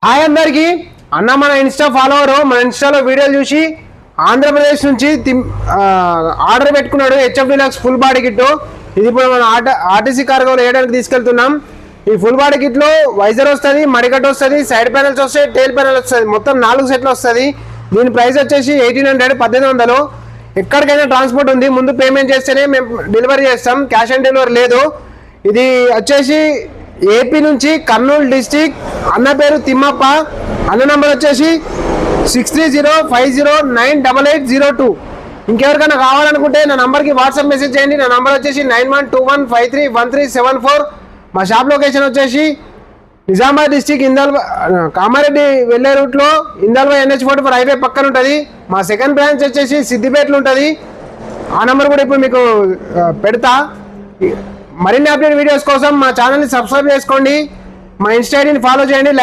Hi అందరికి అన్న మన ఇన్స్టా ఫాలోవర్ మన ఇన్స్టాలో వీడియోలు చూసి ఆంధ్రప్రదేశ్ నుంచి ఆర్డర్ పెట్టుకున్నాడు HF deluxe full body kit. ఇది ఇప్పుడు మన ఆర్టీసీ కార్గోలో వేయడానికి తీసుకెళ్తున్నాం. ఈ ఫుల్ బాడీ కిట్లో వైజర్ వస్తుంది, మడికట్ వస్తుంది, సైడ్ ప్యానల్స్ వస్తాయి, టైల్ ప్యానల్ వస్తుంది, మొత్తం 4 సెట్లు వస్తుంది. దీని ప్రైస్ వచ్చేసి 1800 1800. ఎక్కడికైనా ట్రాన్స్పోర్ట్ ఉంది, ముందు పేమెంట్ చేస్తేనే మేము డెలివరీ చేస్తాం, క్యాష్ ఆన్ డెలివరీ లేదు. ఇది వచ్చేసి ఏపీ నుంచి కర్నూలు డిస్టిక్. అన్న పేరు తిమ్మప్ప. అన్న నంబర్ వచ్చేసి 6305098802. ఇంకెవరికైనా కావాలనుకుంటే నా నంబర్కి వాట్సాప్ మెసేజ్ చేయండి. నా నంబర్ వచ్చేసి 9121531374. మా షాప్ లొకేషన్ వచ్చేసి నిజామాబాద్ డిస్టిక్ కామారెడ్డి వెళ్ళే రూట్లో ఇందల్వా NH44 హైవే పక్కన ఉంటుంది. మా సెకండ్ బ్రాంచ్ వచ్చేసి సిద్దిపేటలో ఉంటుంది. ఆ నంబర్ కూడా ఇప్పుడు మీకు పెడతా. మరిన్ని అప్డేట్ వీడియోస్ కోసం మా ఛానల్ని సబ్స్క్రైబ్ చేసుకోండి, మా ఇన్స్టా ఐడిని ఫాలో చేయండి, లైక్